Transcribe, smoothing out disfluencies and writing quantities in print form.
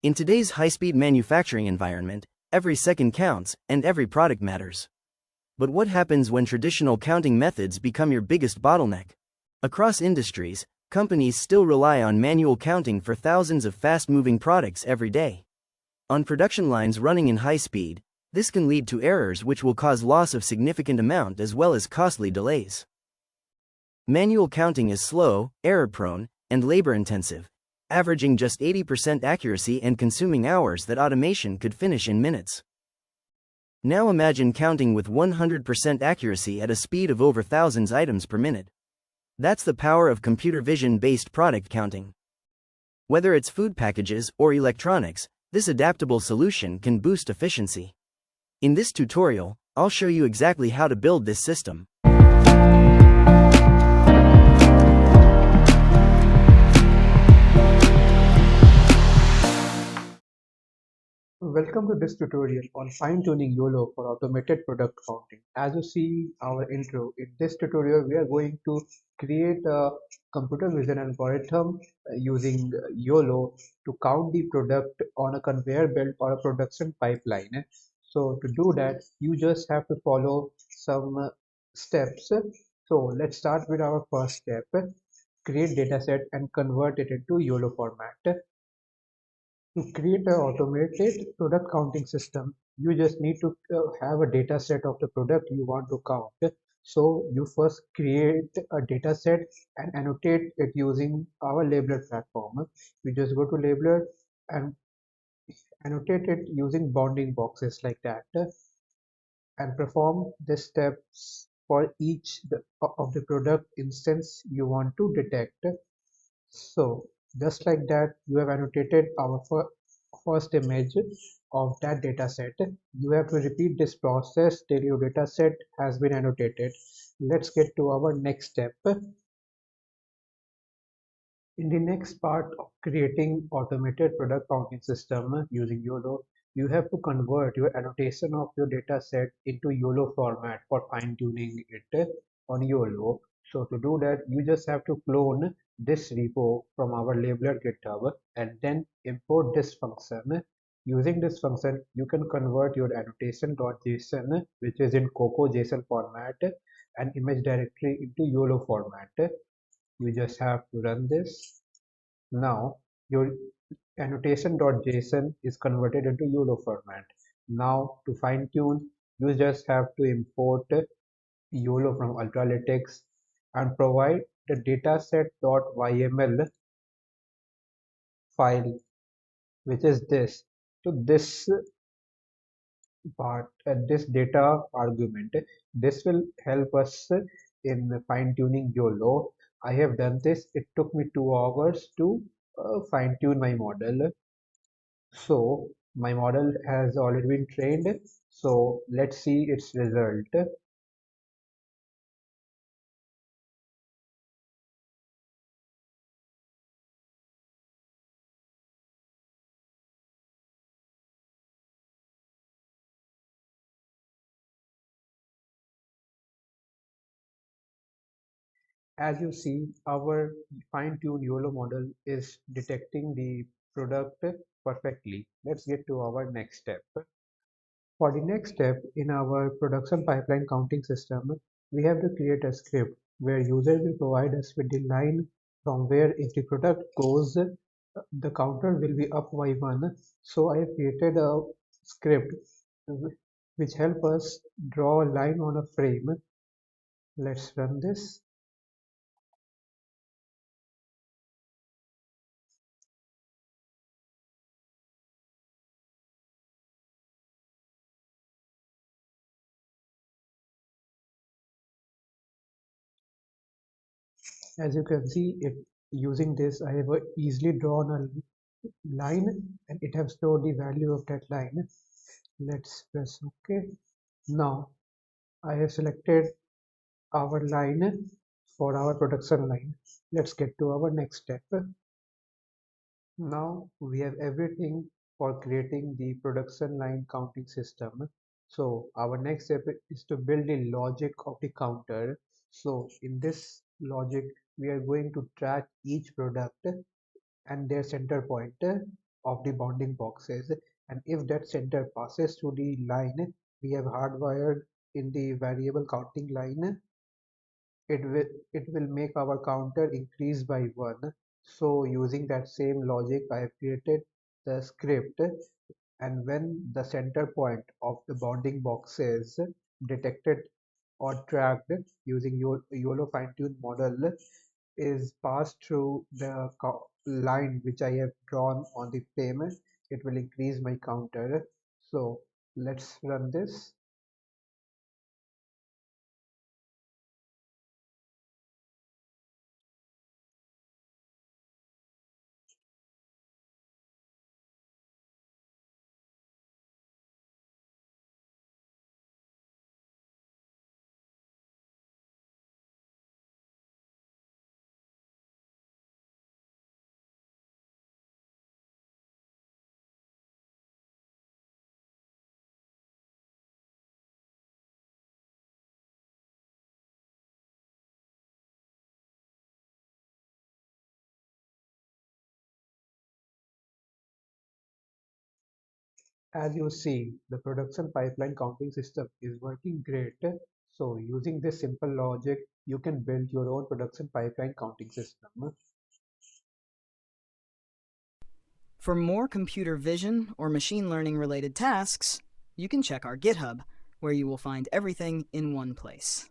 In today's high-speed manufacturing environment, every second counts, and every product matters. But what happens when traditional counting methods become your biggest bottleneck? Across industries, companies still rely on manual counting for thousands of fast-moving products every day. On production lines running in high speed, this can lead to errors which will cause loss of significant amount as well as costly delays. Manual counting is slow, error-prone, and labor-intensive, averaging just 80% accuracy and consuming hours that automation could finish in minutes. Now imagine counting with 100% accuracy at a speed of over thousands items per minute. That's the power of computer vision-based product counting. Whether it's food packages or electronics, this adaptable solution can boost efficiency. In this tutorial, I'll show you exactly how to build this system. Welcome to this tutorial on fine-tuning YOLO for automated product counting. As you see our intro, in this tutorial we are going to create a computer vision algorithm using YOLO to count the product on a conveyor belt or a production pipeline. So to do that, you just have to follow some steps. So let's start with our first step. Create dataset and convert it into YOLO format. To create an automated product counting system, you just need to have a data set of the product you want to count. So you first create a data set and annotate it using our labeler platform. You just go to labeler and annotate it using bounding boxes like that, and perform the steps for each of the product instance you want to detect. So just like that, you have annotated our first image of that data set. You have to repeat this process till your data set has been annotated. Let's get to our next step. In the next part of creating automated product counting system using YOLO, you have to convert your annotation of your data set into YOLO format for fine-tuning it on YOLO. So to do that, you just have to clone this repo from our labeler GitHub and then import this function. Using this function, you can convert your annotation.json, which is in Coco JSON format, and image directory into YOLO format. You just have to run this. Now your annotation.json is converted into YOLO format. Now to fine tune, you just have to import YOLO from Ultralytics and provide the dataset.yml file, which is this. So this part, this data argument, this will help us in fine tuning YOLO. I have done this. It took me 2 hours to fine tune my model. So my model has already been trained. So let's see its result. As you see, our fine-tuned YOLO model is detecting the product perfectly. Let's get to our next step. For the next step in our production pipeline counting system, we have to create a script where user will provide us with the line from where if the product goes, the counter will be up by 1. So I have created a script which help us draw a line on a frame. Let's run this. As you can see, it using this, I have easily drawn a line and it has stored the value of that line. Let's press OK. Now I have selected our line for our production line. Let's get to our next step. Now we have everything for creating the production line counting system. So our next step is to build the logic of the counter. So in this logic, we are going to track each product and their center point of the bounding boxes, and if that center passes through the line we have hardwired in the variable counting line, it will make our counter increase by 1. So using that same logic I have created the script, and when the center point of the bounding box is detected or tracked using your YOLO fine-tuned model is passed through the line which I have drawn on the frame, it will increase my counter. So let's run this. As you see, the production pipeline counting system is working great. So using this simple logic, you can build your own production pipeline counting system. For more computer vision or machine learning related tasks, you can check our GitHub, where you will find everything in one place.